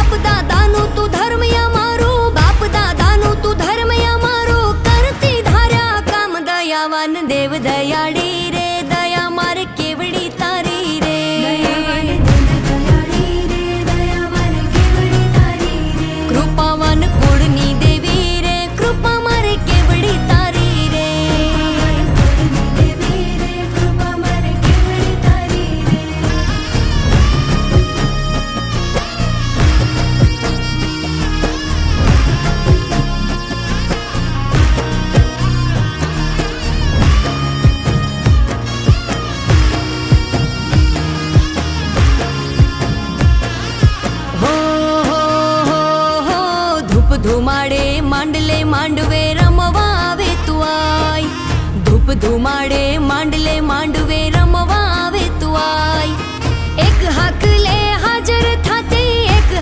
બાપ દાદાનું તું ધર્મ અમારું, બાપ દાદાનું તું ધર્મ અમારું, કરતી ધાર્યા કામ દયાવાન દેવ દયાળી રે, દયા મારે કેવડી તારી રે, કૃપાવાન કુળની દેવી રે, કૃપા મારે કેવડી તારી રે, ધુમાડે માંડલે માંડવે રમવા આવે તું આય, ધૂપ ધુમાડે માંડલે માંડવે